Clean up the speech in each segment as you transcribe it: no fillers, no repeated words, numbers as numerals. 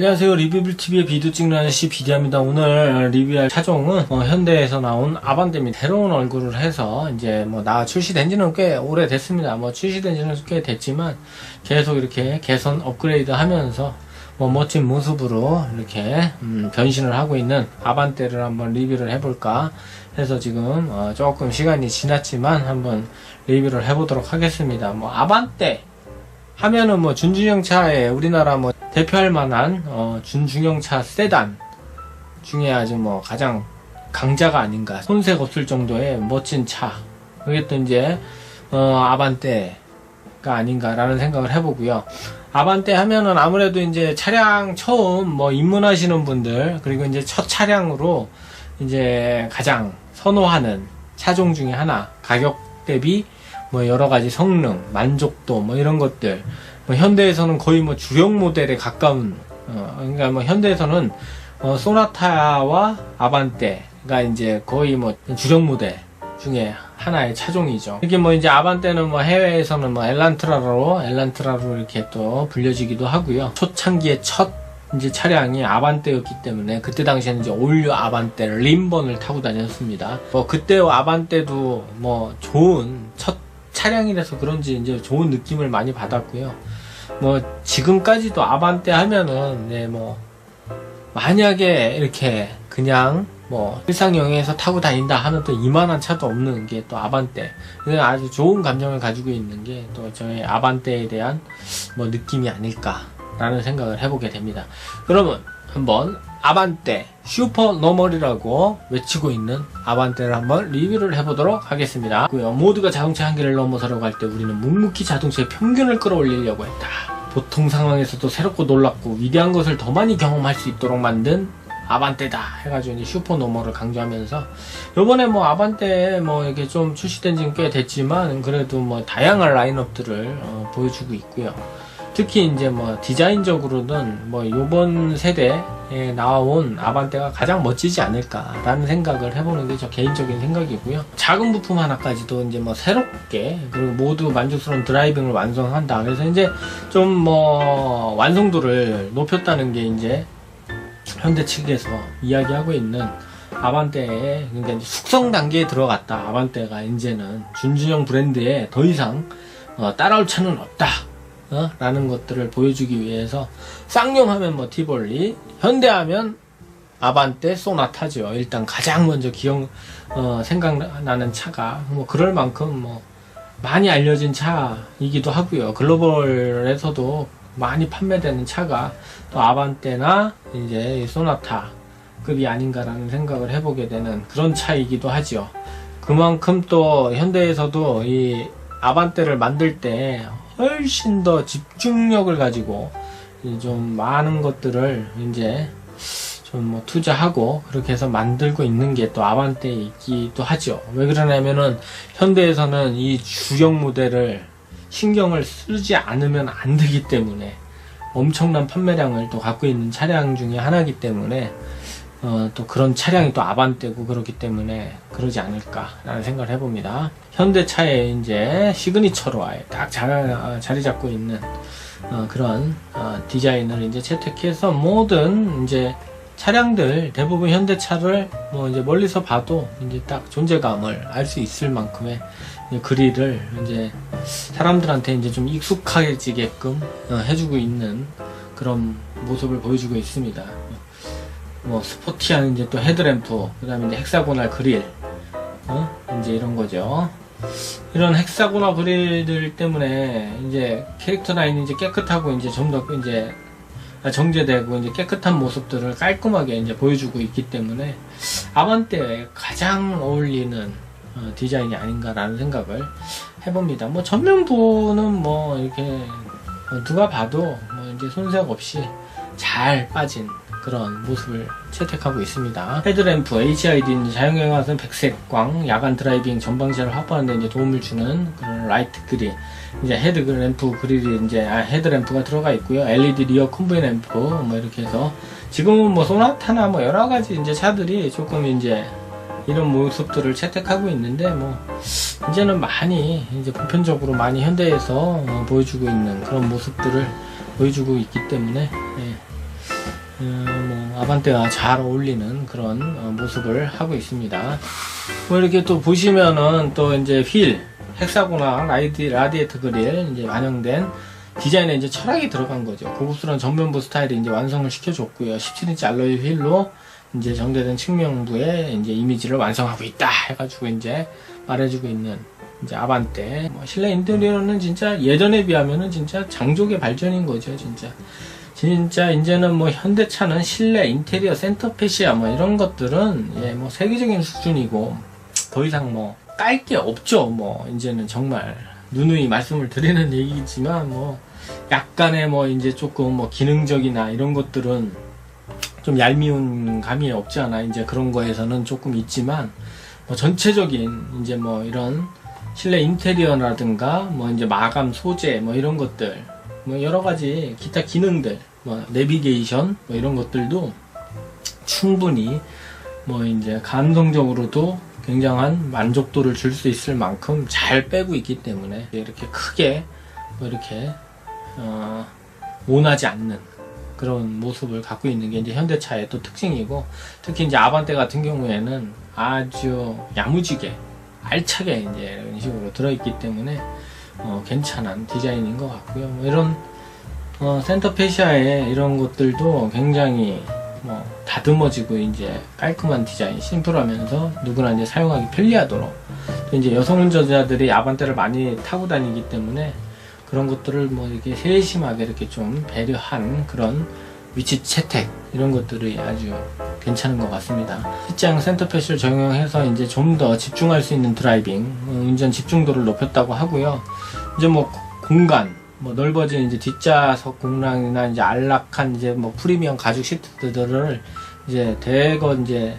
안녕하세요. 리뷰빌TV의 비디오 찍는 아저씨 비디오입니다. 오늘 리뷰할 차종은 현대에서 나온 아반떼입니다. 새로운 얼굴을 해서 이제 출시된 지는 꽤 오래됐습니다. 출시된 지는 꽤 됐지만 계속 이렇게 개선 업그레이드 하면서 멋진 모습으로 이렇게 변신을 하고 있는 아반떼를 한번 리뷰를 해볼까 해서 지금 조금 시간이 지났지만 한번 리뷰를 해보도록 하겠습니다. 아반떼 하면은 준중형 차에 우리나라 대표할 만한 준중형차 세단 중에 아주 가장 강자가 아닌가, 손색 없을 정도의 멋진 차, 이게 또 이제 아반떼가 아닌가라는 생각을 해보고요. 아반떼 하면은 아무래도 이제 차량 처음 입문하시는 분들, 그리고 이제 첫 차량으로 이제 가장 선호하는 차종 중에 하나, 가격 대비 여러 가지 성능, 만족도 이런 것들, 현대에서는 거의 주력 모델에 가까운, 그러니까 현대에서는 소나타와 아반떼가 이제 거의 주력 모델 중에 하나의 차종이죠. 이게 이제 아반떼는 해외에서는 엘란트라로 이렇게 또 불려지기도 하고요. 초창기의 첫 이제 차량이 아반떼였기 때문에 그때 당시에는 이제 올류 아반떼 림번을 타고 다녔습니다. 그때 아반떼도 좋은 첫 차량이라서 그런지 이제 좋은 느낌을 많이 받았고요. 지금까지도 아반떼 하면은 만약에 이렇게 그냥 일상여행에서 타고 다닌다 하면 또 이만한 차도 없는 게 또 아반떼. 아주 좋은 감정을 가지고 있는 게 또 저의 아반떼에 대한 느낌이 아닐까라는 생각을 해보게 됩니다. 그러면 한번 아반떼 슈퍼노멀이라고 외치고 있는 아반떼를 한번 리뷰를 해보도록 하겠습니다. 모두가 자동차 한계를 넘어서려고 할 때 우리는 묵묵히 자동차의 평균을 끌어올리려고 했다. 보통 상황에서도 새롭고 놀랍고 위대한 것을 더 많이 경험할 수 있도록 만든 아반떼다 해가지고 이제 슈퍼노멀을 강조하면서, 요번에 아반떼 이렇게 좀 출시된 지는 꽤 됐지만 그래도 다양한 라인업들을 보여주고 있고요. 특히 이제 디자인적으로는 요번 세대에 나온 아반떼가 가장 멋지지 않을까라는 생각을 해보는 게 저 개인적인 생각이고요. 작은 부품 하나까지도 이제 새롭게, 그리고 모두 만족스러운 드라이빙을 완성한다. 그래서 이제 좀 완성도를 높였다는 게 이제 현대 측에서 이야기하고 있는 아반떼의, 그러니까 이제 숙성 단계에 들어갔다. 아반떼가 이제는 준준형 브랜드에 더 이상 따라올 차는 없다 라는 것들을 보여주기 위해서, 쌍용하면 티볼리, 현대하면 아반떼, 소나타죠. 일단 가장 먼저 생각나는 차가 그럴 만큼 많이 알려진 차이기도 하고요. 글로벌에서도 많이 판매되는 차가 또 아반떼나 이제 소나타급이 아닌가라는 생각을 해보게 되는 그런 차이기도 하죠. 그만큼 또 현대에서도 이 아반떼를 만들 때 훨씬 더 집중력을 가지고 좀 많은 것들을 이제 좀 투자하고 그렇게 해서 만들고 있는 게 또 아반떼이기도 하죠. 왜 그러냐면은 현대에서는 이 주력 모델을 신경을 쓰지 않으면 안 되기 때문에, 엄청난 판매량을 또 갖고 있는 차량 중에 하나이기 때문에 또 그런 차량이 또 아반떼고 그렇기 때문에 그러지 않을까라는 생각을 해봅니다. 현대차의 이제 시그니처로 아예 딱 자리 잡고 있는 그런 디자인을 이제 채택해서 모든 이제 차량들, 대부분 현대차를 이제 멀리서 봐도 이제 딱 존재감을 알 수 있을 만큼의 그릴을 이제 사람들한테 이제 좀 익숙해지게끔 해주고 있는 그런 모습을 보여주고 있습니다. 스포티한 이제 또 헤드램프, 그 다음에 이제 헥사고널 그릴, 이제 이런 거죠. 이런 헥사고널 그릴들 때문에 이제 캐릭터 라인이 이제 깨끗하고 이제 좀 더 이제 정제되고 이제 깨끗한 모습들을 깔끔하게 이제 보여주고 있기 때문에 아반떼에 가장 어울리는 디자인이 아닌가라는 생각을 해봅니다. 전면부는 이렇게 누가 봐도 이제 손색 없이 잘 빠진 그런 모습을 채택하고 있습니다. 헤드램프, HID, 자연경화선 백색광, 야간 드라이빙 전방시야를 확보하는 데 이제 도움을 주는 그런 라이트 그릴, 이제 헤드램프 그릴이 이제 헤드램프가 들어가 있고요. LED 리어 콤비 램프 이렇게 해서, 지금은 소나타나 여러 가지 이제 차들이 조금 이제 이런 모습들을 채택하고 있는데 이제는 많이 이제 보편적으로 많이 현대에서 보여주고 있는 그런 모습들을 보여주고 있기 때문에 아반떼와 잘 어울리는 그런 모습을 하고 있습니다. 뭐 이렇게 또 보시면은 또 이제 휠, 헥사고나 라디에이터 그릴 이제 반영된 디자인에 이제 철학이 들어간 거죠. 고급스러운 전면부 스타일이 이제 완성을 시켜줬고요. 17인치 알로이 휠로 이제 정제된 측면부의 이제 이미지를 완성하고 있다 해가지고 이제 말해주고 있는 이제 아반떼. 뭐 실내 인테리어는 진짜 예전에 비하면은 진짜 장족의 발전인 거죠. 진짜 이제는 뭐 현대차는 실내 인테리어 센터페시아 뭐 이런 것들은 뭐 세계적인 수준이고 더 이상 뭐 깔 게 없죠. 뭐 이제는 정말 누누이 말씀을 드리는 얘기지만 뭐 약간의 뭐 이제 조금 뭐 기능적이나 이런 것들은 좀 얄미운 감이 없지 않아 이제 그런 거에서는 조금 있지만 뭐 전체적인 이제 뭐 이런 실내 인테리어라든가 뭐 이제 마감 소재 뭐 이런 것들 뭐 여러 가지 기타 기능들 뭐 내비게이션 뭐 이런 것들도 충분히 뭐 이제 감성적으로도 굉장한 만족도를 줄 수 있을 만큼 잘 빼고 있기 때문에 이렇게 크게 뭐 이렇게 원하지 않는 그런 모습을 갖고 있는 게 이제 현대차의 또 특징이고, 특히 이제 아반떼 같은 경우에는 아주 야무지게 알차게 이제 이런 식으로 들어있기 때문에 괜찮은 디자인인 것 같고요. 뭐 이런 센터페시아의 이런 것들도 굉장히 뭐 다듬어지고 이제 깔끔한 디자인, 심플하면서 누구나 이제 사용하기 편리하도록, 또 이제 여성 운전자들이 아반떼를 많이 타고 다니기 때문에 그런 것들을 뭐 이렇게 세심하게 이렇게 좀 배려한 그런 위치 채택 이런 것들이 아주 괜찮은 것 같습니다. T자형 센터페시를 적용해서 이제 좀 더 집중할 수 있는 드라이빙, 운전 집중도를 높였다고 하고요. 이제 뭐 공간, 뭐 넓어진 이제 뒷좌석 공간이나 이제 안락한 이제 뭐 프리미엄 가죽 시트들을 이제 대거 이제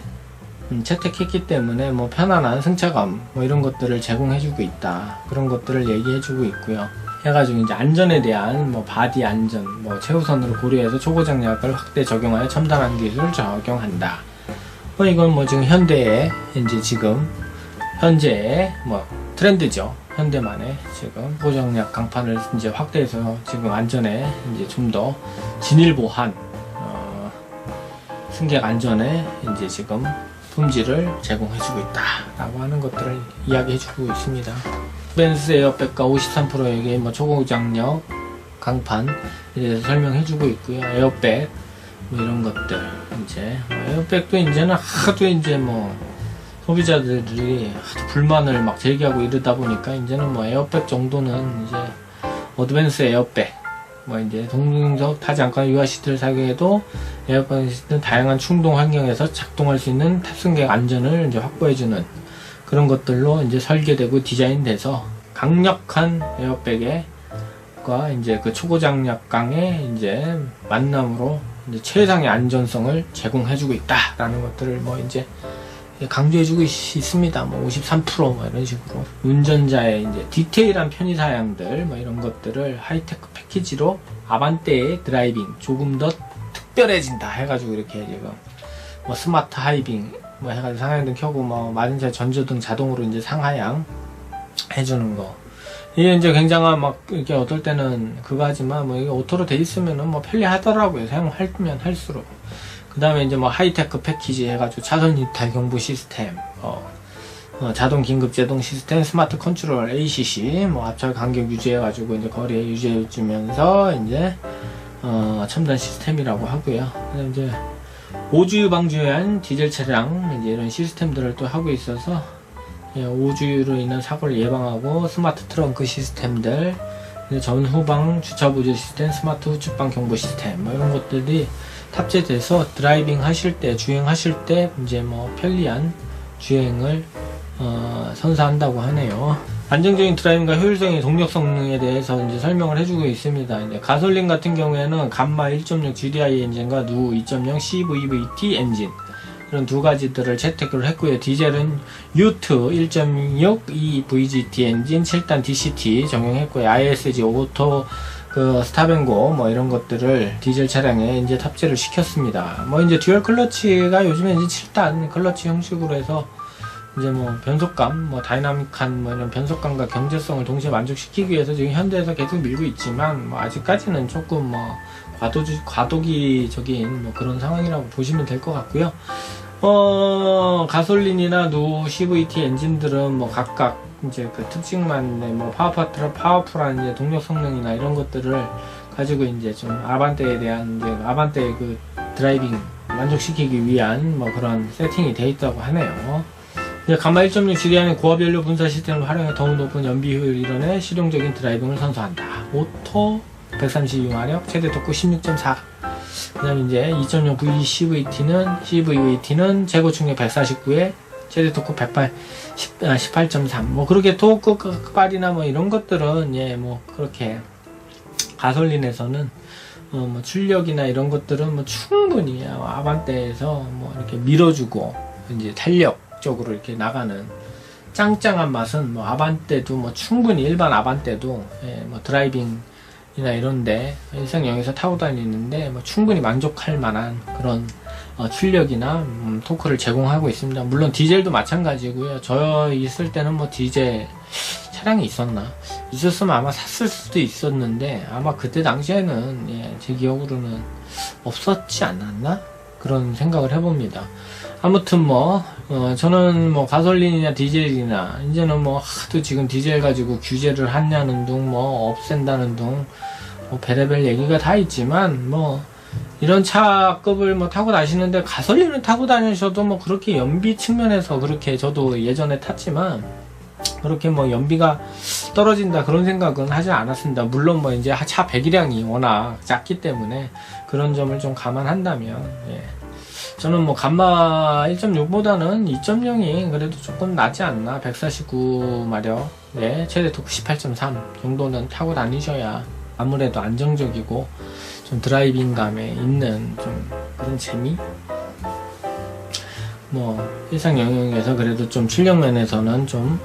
채택했기 때문에 뭐 편안한 승차감 뭐 이런 것들을 제공해주고 있다, 그런 것들을 얘기해주고 있고요. 해가지고 이제 안전에 대한 뭐 바디 안전 뭐 최우선으로 고려해서 초고장력을 확대 적용하여 첨단한 기술을 적용한다. 뭐 이건 뭐 지금 현대의 이제 지금 현재의 뭐 트렌드죠. 현대만의 지금 고장력 강판을 이제 확대해서 지금 안전에 이제 좀 더 진일보한 승객 안전에 이제 지금 품질을 제공해주고 있다라고 하는 것들을 이야기해주고 있습니다. 벤츠 에어백과 53%에게 뭐 초고장력 강판 이제 설명해주고 있고요. 에어백 뭐 이런 것들 이제 에어백도 이제는 하도 이제 뭐 소비자들이 하도 불만을 막 제기하고 이러다 보니까 이제는 뭐 에어백 정도는 이제 어드밴스 에어백 뭐 이제 동승석 타지 않거나 유아 시트를 사용해도 에어백 시트는 다양한 충동 환경에서 작동할 수 있는 탑승객 안전을 이제 확보해주는 그런 것들로 이제 설계되고 디자인돼서 강력한 에어백과 이제 그 초고장력강의 이제 만남으로 이제 최상의 안전성을 제공해주고 있다라는 것들을 뭐 이제 강조해주고 있습니다. 뭐 53% 이런 식으로 운전자의 이제 디테일한 편의 사양들 뭐 이런 것들을 하이테크 패키지로 아반떼의 드라이빙 조금 더 특별해진다 해가지고 이렇게 지금 뭐 스마트 하이빙 뭐 해가지고 상하향등 켜고 뭐 맞은차 전조등 자동으로 이제 상하향 해주는 거, 이게 이제 굉장한 막 이렇게 어떨 때는 그거 하지만 뭐 이게 오토로 돼 있으면은 뭐 편리하더라고요. 사용하면 할수록. 그 다음에 이제 뭐 하이테크 패키지 해가지고 차선 이탈 경보 시스템, 자동 긴급 제동 시스템, 스마트 컨트롤 ACC, 뭐 앞차를 간격 유지해가지고 이제 거리에 유지해주면서 이제 첨단 시스템이라고 하고요. 그다음에 이제 오주유 방지한 디젤 차량 이제 이런 시스템들을 또 하고 있어서 오주유로 인한 사고를 예방하고 스마트 트렁크 시스템들, 전후방 주차 보조 시스템, 스마트 후측방 경보 시스템 뭐 이런 것들이 탑재돼서 드라이빙 하실 때, 주행하실 때 이제 뭐 편리한 주행을 선사한다고 하네요. 안정적인 드라이빙과 효율성의 동력 성능에 대해서 이제 설명을 해주고 있습니다. 이제 가솔린 같은 경우에는 감마 1.6 GDI 엔진과 누 2.0 CVVT 엔진 이런 두 가지들을 채택을 했고요. 디젤은 유트 1.6 EVGT 엔진 7단 DCT 적용했고요. ISG 오토 스탑앤고 뭐 이런 것들을 디젤 차량에 이제 탑재를 시켰습니다. 뭐 이제 듀얼 클러치가 요즘에 이제 7단 클러치 형식으로 해서 이제 뭐 변속감, 뭐 다이나믹한 뭐 이런 변속감과 경제성을 동시에 만족시키기 위해서 지금 현대에서 계속 밀고 있지만 뭐 아직까지는 조금 뭐 과도기적인 뭐 그런 상황이라고 보시면 될 것 같고요. 가솔린이나 노 CVT 엔진들은 뭐 각각 이제 그 특징만 뭐 파워풀한 이제 동력 성능이나 이런 것들을 가지고 이제 좀 아반떼에 대한 이제 아반떼의 그 드라이빙 만족시키기 위한 뭐 그런 세팅이 되어 있다고 하네요. 이제 감마 1.6 지대하는 고압 연료 분사 시스템을 활용해 더욱 높은 연비 효율 이론의 실용적인 드라이빙을 선사한다. 오토 132마력, 최대 토크 16.4. 그 다음에 이제 2.0V CVT는 최고 충격 149에 최대 토크 18.3. 뭐 그렇게 토크 끝발이나 뭐 이런 것들은 예 뭐 그렇게 가솔린에서는 뭐 출력이나 이런 것들은 뭐 충분히 아반떼에서 뭐 이렇게 밀어주고 이제 탄력적으로 이렇게 나가는 짱짱한 맛은 뭐 아반떼도 뭐 충분히 일반 아반떼도 예 뭐 드라이빙 이나 이런데 일상용에서 타고 다니는데 뭐 충분히 만족할 만한 그런 출력이나 토크를 제공하고 있습니다. 물론 디젤도 마찬가지고요. 저 있을 때는 뭐 디젤 차량이 있었으면 아마 샀을 수도 있었는데 아마 그때 당시에는 예, 제 기억으로는 없었지 않았나 그런 생각을 해봅니다. 아무튼 뭐 저는 뭐 가솔린이나 디젤이나 이제는 뭐 하도 지금 디젤 가지고 규제를 하냐는 둥 뭐 없앤다는 둥 뭐 베레벨 얘기가 다 있지만 뭐 이런 차급을 뭐 타고 다니시는데 가솔린을 타고 다니셔도 뭐 그렇게 연비 측면에서 그렇게 저도 예전에 탔지만 그렇게 뭐 연비가 떨어진다 그런 생각은 하지 않았습니다. 물론 뭐 이제 차 배기량이 워낙 작기 때문에 그런 점을 좀 감안한다면 예. 저는 뭐 감마 1.6보다는 2.0이 그래도 조금 낫지 않나. 149마력 네, 최대 토크 18.3 정도는 타고 다니셔야 아무래도 안정적이고 좀 드라이빙감에 있는 좀 그런 재미? 뭐 일상 영역에서 그래도 좀 출력 면에서는 좀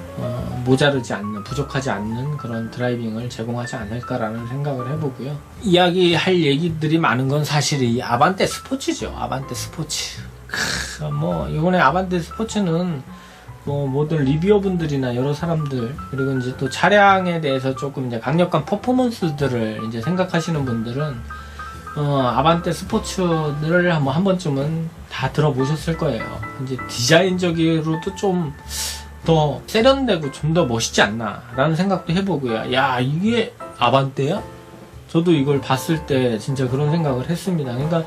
모자르지 않는, 부족하지 않는 그런 드라이빙을 제공하지 않을까라는 생각을 해보고요. 이야기할 얘기들이 많은 건 사실 이 아반떼 스포츠죠. 아반떼 스포츠. 뭐 이번에 아반떼 스포츠는 뭐 모든 리뷰어분들이나 여러 사람들 그리고 이제 또 차량에 대해서 조금 이제 강력한 퍼포먼스들을 이제 생각하시는 분들은 아반떼 스포츠를 한 번쯤은 다 들어보셨을 거예요. 이제 디자인적으로도 좀 더 세련되고 좀 더 멋있지 않나 라는 생각도 해보고요. 야, 이게 아반떼야? 저도 이걸 봤을 때 진짜 그런 생각을 했습니다. 그러니까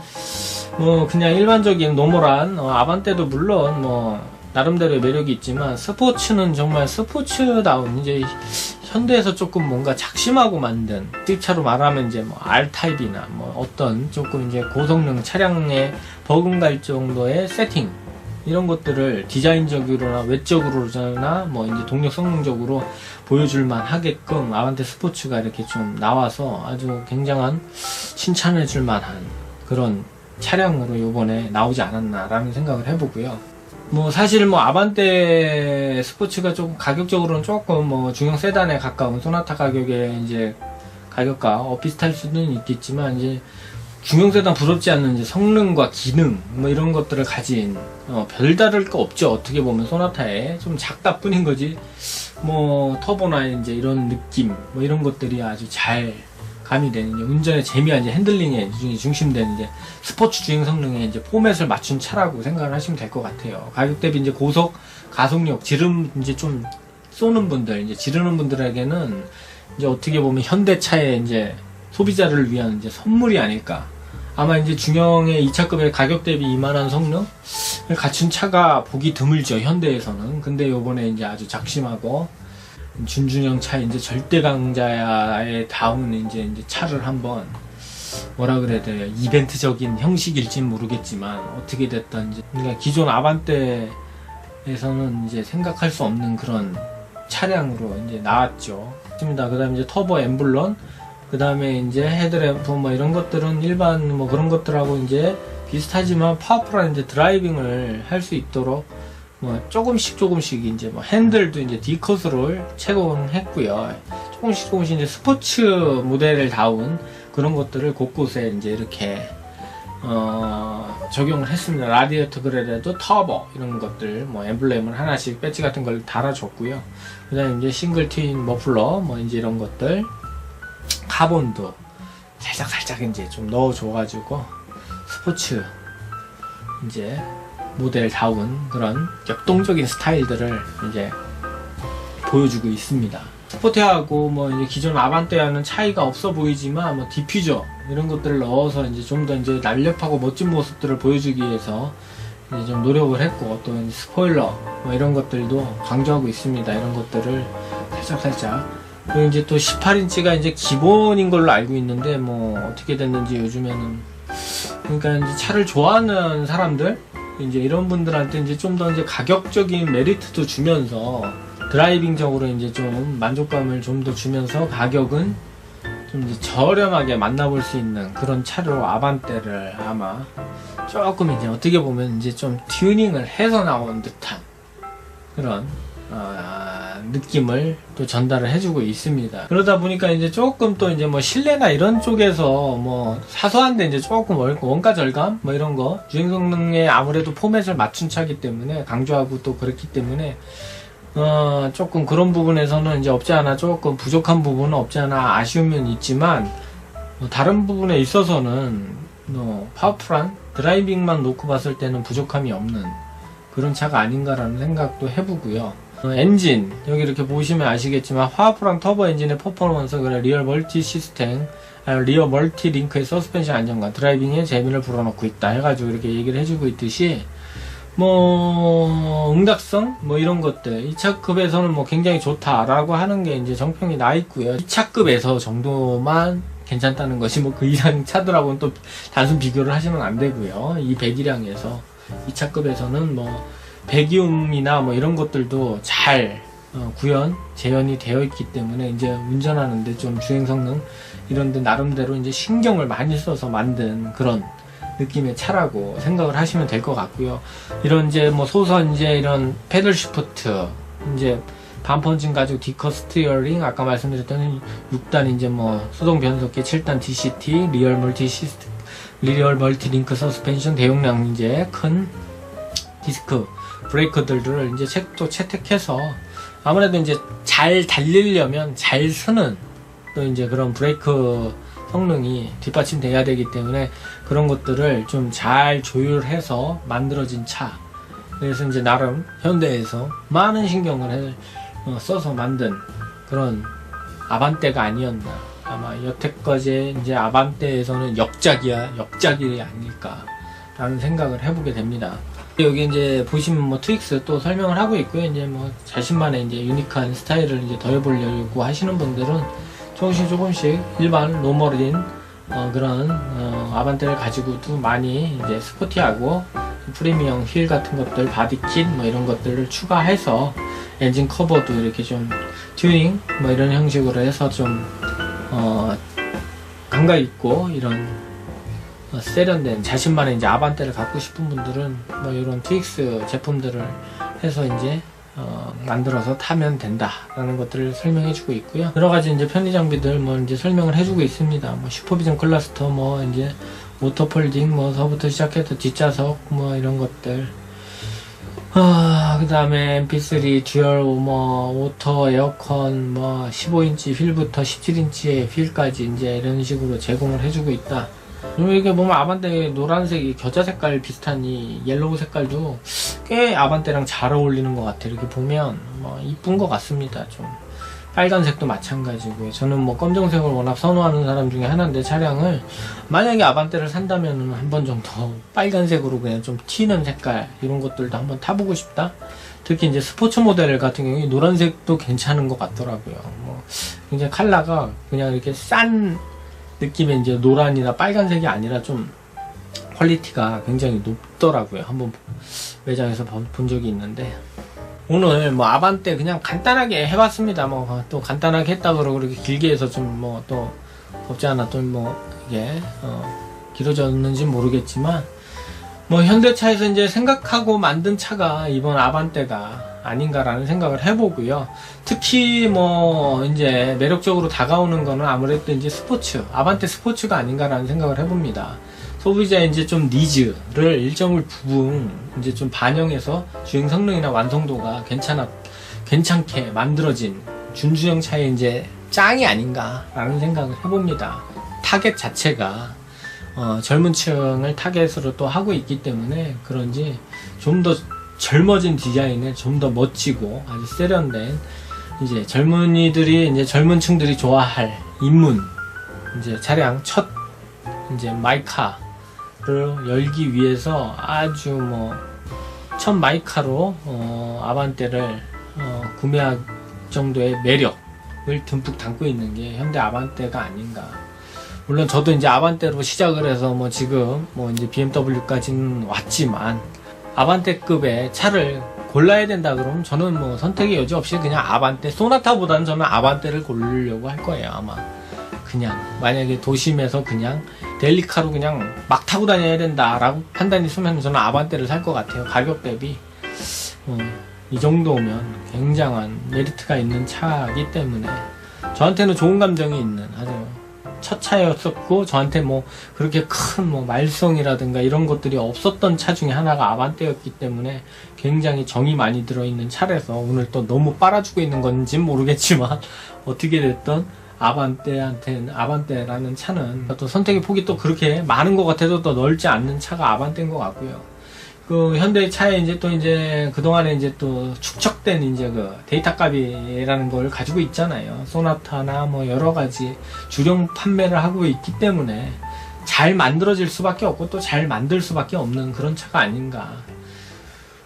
뭐 그냥 일반적인 노멀한 아반떼도 물론 뭐 나름대로의 매력이 있지만 스포츠는 정말 스포츠다운 이제 현대에서 조금 뭔가 작심하고 만든 수입차로 말하면 이제 뭐 R타입이나 뭐 어떤 조금 이제 고성능 차량에 버금갈 정도의 세팅 이런 것들을 디자인적으로나 외적으로나 뭐 이제 동력 성능적으로 보여줄만 하게끔 아반떼 스포츠가 이렇게 좀 나와서 아주 굉장한 칭찬해줄 만한 그런 차량으로 요번에 나오지 않았나라는 생각을 해보고요. 뭐 사실 뭐 아반떼 스포츠가 조금 가격적으로는 조금 뭐 중형 세단에 가까운 소나타 가격의 이제 가격과 비슷할 수는 있겠지만 이제 중형 세단 부럽지 않는 이제 성능과 기능 뭐 이런 것들을 가진 별다를 거 없죠. 어떻게 보면 소나타에 좀 작다 뿐인 거지. 뭐 터보나 이제 이런 느낌 뭐 이런 것들이 아주 잘 가미되는 이제 운전의 재미와 이제 핸들링에 중심되는 이제 스포츠 주행 성능에 이제 포맷을 맞춘 차라고 생각을 하시면 될 것 같아요. 가격 대비 이제 고속, 가속력, 지름 이제 좀 쏘는 분들, 이제 지르는 분들에게는 이제 어떻게 보면 현대차의 이제 소비자를 위한 이제 선물이 아닐까. 아마 이제 중형의 2차급의 가격 대비 이만한 성능을 갖춘 차가 보기 드물죠, 현대에서는. 근데 요번에 이제 아주 작심하고 준준형 차 이제 절대 강자의 다운 이제 차를 한번 뭐라 그래야 돼요, 이벤트적인 형식일진 모르겠지만 어떻게 됐든 이제 그러니까 기존 아반떼에서는 이제 생각할 수 없는 그런 차량으로 이제 나왔죠. 맞습니다. 그다음에 이제 터보 엠블런, 그다음에 이제 헤드램프 뭐 이런 것들은 일반 뭐 그런 것들하고 이제 비슷하지만 파워풀한 이제 드라이빙을 할 수 있도록 뭐 조금씩 이제 뭐 핸들도 이제 D컷으로 채공했고요. 조금씩 이제 스포츠 모델을 다운 그런 것들을 곳곳에 이제 이렇게 적용을 했습니다. 라디에이터 그래도 터보 이런 것들 뭐 엠블렘을 하나씩 배지 같은 걸 달아줬고요. 그다음에 이제 싱글 트윈 머플러 뭐 이제 이런 것들 카본도 살짝 이제 좀 넣어줘가지고 스포츠 이제 모델다운 그런 역동적인 스타일들을 이제 보여주고 있습니다. 스포티하고 뭐 이제 기존 아반떼와는 차이가 없어 보이지만 뭐 디퓨저 이런 것들을 넣어서 이제 좀 더 이제 날렵하고 멋진 모습들을 보여주기 위해서 이제 좀 노력을 했고, 또 이제 스포일러 뭐 이런 것들도 강조하고 있습니다. 이런 것들을 살짝. 그리고 이제 또 18인치가 이제 기본인 걸로 알고 있는데 뭐 어떻게 됐는지 요즘에는, 그러니까 이제 차를 좋아하는 사람들 이제 이런 분들한테 이제 좀 더 이제 가격적인 메리트도 주면서 드라이빙적으로 이제 좀 만족감을 좀 더 주면서 가격은 좀 이제 저렴하게 만나볼 수 있는 그런 차로 아반떼를 아마 조금 이제 어떻게 보면 이제 좀 튜닝을 해서 나온 듯한 그런 느낌을 또 전달을 해주고 있습니다. 그러다 보니까 이제 조금 또 이제 뭐 실내나 이런 쪽에서 뭐 사소한데 이제 조금 원가 절감 뭐 이런 거, 주행 성능에 아무래도 포맷을 맞춘 차기 때문에 강조하고 또 그렇기 때문에 조금 그런 부분에서는 이제 없지 않아 조금 부족한 부분은 없지 않아 아쉬움은 있지만, 다른 부분에 있어서는 파워풀한 드라이빙만 놓고 봤을 때는 부족함이 없는 그런 차가 아닌가라는 생각도 해보고요. 엔진 여기 이렇게 보시면 아시겠지만 파워풀한 터보 엔진의 퍼포먼스, 그래 리얼 멀티 시스템, 리어 멀티 링크의 서스펜션 안정감, 드라이빙에 재미를 불어넣고 있다 해가지고 이렇게 얘기를 해주고 있듯이, 뭐 응답성 뭐 이런 것들 2차급에서는 뭐 굉장히 좋다라고 하는 게 이제 정평이 나 있고요. 2차급에서 정도만 괜찮다는 것이 뭐 그 이상 차들하고는 또 단순 비교를 하시면 안 되고요. 이 배기량에서 2차급에서는 뭐 배기음이나 뭐 이런 것들도 잘 구현 재현이 되어 있기 때문에 이제 운전하는데 좀 주행 성능 이런데 나름대로 이제 신경을 많이 써서 만든 그런 느낌의 차라고 생각을 하시면 될 것 같고요. 이런 이제 뭐 소선 이제 이런 패들 시프트, 이제 반펀칭 가지고 디커 스티어링, 아까 말씀드렸던 6단 이제 뭐 수동 변속기 7단 DCT, 리얼 멀티 링크 서스펜션, 대용량 이제 큰 디스크 브레이크들을 이제 또 채택해서 아무래도 이제 잘 달리려면 잘 쓰는 또 이제 그런 브레이크 성능이 뒷받침돼야 되기 때문에 그런 것들을 좀 잘 조율해서 만들어진 차. 그래서 이제 나름 현대에서 많은 신경을 써서 만든 그런 아반떼가 아니었나. 아마 여태까지 이제 아반떼에서는 역작이 아닐까라는 생각을 해보게 됩니다. 여기 이제 보시면 뭐 트윅스 또 설명을 하고 있고요. 이제 뭐 자신만의 이제 유니크한 스타일을 이제 더해보려고 하시는 분들은 조금씩 일반 노멀인 그런 아반떼를 가지고도 많이 이제 스포티하고 프리미엄 휠 같은 것들, 바디킷 뭐 이런 것들을 추가해서 엔진 커버도 이렇게 좀 튜닝 뭐 이런 형식으로 해서 좀 감각 있고 이런 세련된 자신만의 이제 아반떼를 갖고 싶은 분들은 뭐 이런 트윅스 제품들을 해서 이제 만들어서 타면 된다라는 것들을 설명해주고 있고요. 여러가지 이제 편의 장비들 뭐 이제 설명을 해주고 있습니다. 뭐 슈퍼비전 클러스터, 뭐 이제 모터 폴딩, 뭐서부터 시작해서 뒷좌석 뭐 이런 것들. 그 다음에 MP3 듀얼 오터 에어컨 뭐 15인치 휠부터 17인치의 휠까지 이제 이런 식으로 제공을 해주고 있다. 이렇게 보면 아반떼 노란색이 겨자 색깔 비슷한 이 옐로우 색깔도 꽤 아반떼랑 잘 어울리는 것 같아요. 이렇게 보면 뭐 이쁜 것 같습니다. 좀 빨간색도 마찬가지고요. 저는 뭐 검정색을 워낙 선호하는 사람 중에 하나인데, 차량을 만약에 아반떼를 산다면 한 번 정도 빨간색으로 그냥 좀 튀는 색깔 이런 것들도 한번 타보고 싶다. 특히 이제 스포츠 모델 같은 경우에 노란색도 괜찮은 것 같더라고요. 뭐 굉장히 컬러가 그냥 이렇게 싼 느낌의 이제 노란이나 빨간색이 아니라 좀 퀄리티가 굉장히 높더라고요. 한번 매장에서 본 적이 있는데, 오늘 뭐 아반떼 그냥 간단하게 해봤습니다. 뭐 또 간단하게 했다 그러고 그렇게 길게 해서 좀 뭐 또 없지 않아 또 뭐 이게 길어졌는지 모르겠지만, 뭐 현대차에서 이제 생각하고 만든 차가 이번 아반떼가 아닌가라는 생각을 해보고요. 특히 뭐 이제 매력적으로 다가오는 거는 아무래도 이제 스포츠, 아반떼 스포츠가 아닌가라는 생각을 해봅니다. 소비자의 이제 좀 니즈를 일정 부분 이제 좀 반영해서 주행 성능이나 완성도가 괜찮게 만들어진 준주형 차의 이제 짱이 아닌가라는 생각을 해봅니다. 타겟 자체가 젊은 층을 타겟으로 또 하고 있기 때문에 그런지 좀 더 젊어진 디자인에 좀 더 멋지고 아주 세련된 이제 젊은이들이 이제 젊은 층들이 좋아할 입문 이제 차량 첫 이제 마이카를 열기 위해서 아주 뭐 첫 마이카로 아반떼를 구매할 정도의 매력을 듬뿍 담고 있는 게 현대 아반떼가 아닌가. 물론 저도 이제 아반떼로 시작을 해서 뭐 지금 뭐 이제 BMW까지는 왔지만 아반떼급의 차를 골라야 된다 그러면 저는 뭐 선택의 여지 없이 그냥 아반떼, 소나타보다는 저는 아반떼를 고르려고 할 거예요 아마. 그냥 만약에 도심에서 그냥 데일리카로 그냥 막 타고 다녀야 된다라고 판단이 서면 저는 아반떼를 살 것 같아요. 가격 대비 이 정도면 굉장한 메리트가 있는 차이기 때문에 저한테는 좋은 감정이 있는 아주 첫 차였었고 저한테 뭐 그렇게 큰 뭐 말썽이라든가 이런 것들이 없었던 차 중에 하나가 아반떼였기 때문에 굉장히 정이 많이 들어있는 차라서 오늘 또 너무 빨아주고 있는 건지는 모르겠지만 어떻게 됐든 아반떼라는 차는 또 선택의 폭이 또 그렇게 많은 것 같아도 또 넓지 않는 차가 아반떼인 것 같고요. 그 현대 차에 이제 또 이제 그동안에 이제 또 축적된 이제 그 데이터 값이라는 걸 가지고 있잖아요. 소나타나 뭐 여러 가지 주력 판매를 하고 있기 때문에 잘 만들어질 수밖에 없고 또 잘 만들 수밖에 없는 그런 차가 아닌가.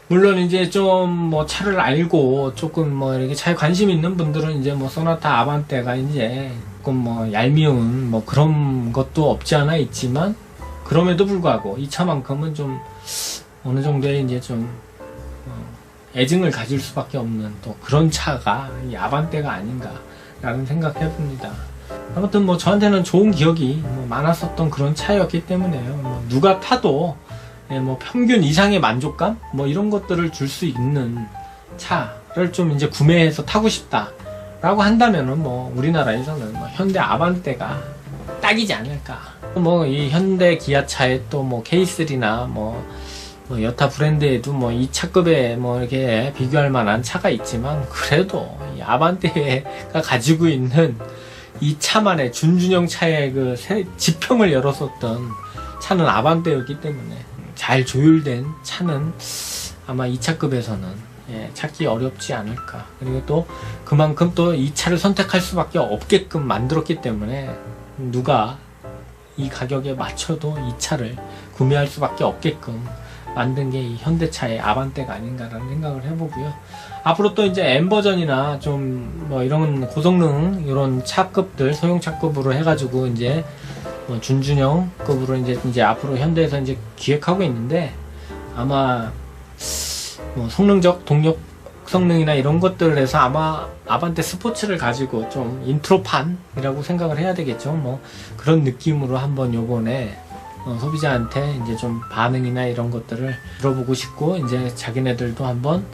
물론 이제 좀 뭐 차를 알고 조금 뭐 이렇게 차에 관심 있는 분들은 이제 뭐 소나타 아반떼가 이제 조금 뭐 얄미운 뭐 그런 것도 없지 않아 있지만 그럼에도 불구하고 이 차만큼은 좀 어느 정도의 이제 좀 애증을 가질 수밖에 없는 또 그런 차가 이 아반떼가 아닌가라는 생각해 봅니다. 아무튼 뭐 저한테는 좋은 기억이 뭐 많았었던 그런 차였기 때문에요. 뭐 누가 타도 뭐 평균 이상의 만족감 뭐 이런 것들을 줄 수 있는 차를 좀 이제 구매해서 타고 싶다라고 한다면은 뭐 우리나라에서는 뭐 현대 아반떼가 딱이지 않을까. 뭐 이 현대 기아차에 또 뭐 K3나 뭐 여타 브랜드에도 뭐 이 차급에 뭐 이렇게 비교할 만한 차가 있지만 그래도 이 아반떼가 가지고 있는 이 차만의 준준형 차의 그 지평을 열었었던 차는 아반떼였기 때문에 잘 조율된 차는 아마 이 차급에서는 찾기 어렵지 않을까. 그리고 또 그만큼 또 이 차를 선택할 수밖에 없게끔 만들었기 때문에 누가 이 가격에 맞춰도 이 차를 구매할 수밖에 없게끔 만든 게 이 현대차의 아반떼가 아닌가라는 생각을 해보고요. 앞으로 또 이제 M 버전이나 좀 뭐 이런 고성능 이런 차급들 소형차급으로 해가지고 이제 뭐 준준형급으로 이제 앞으로 현대에서 이제 기획하고 있는데 아마 뭐 성능적 동력 성능이나 이런 것들을 해서 아마 아반떼 스포츠를 가지고 좀 인트로판이라고 생각을 해야 되겠죠. 뭐 그런 느낌으로 한번 요번에 소비자한테 이제 좀 반응이나 이런 것들을 들어보고 싶고 이제 자기네들도 한번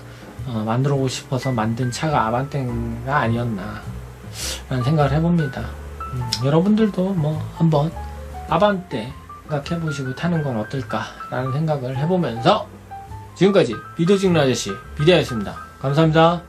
만들어보고 싶어서 만든 차가 아반떼가 아니었나 라는 생각을 해봅니다. 여러분들도 뭐 한번 아반떼 생각해보시고 타는 건 어떨까 라는 생각을 해보면서 지금까지 비디오 찍는 아저씨 비디오였습니다. 감사합니다.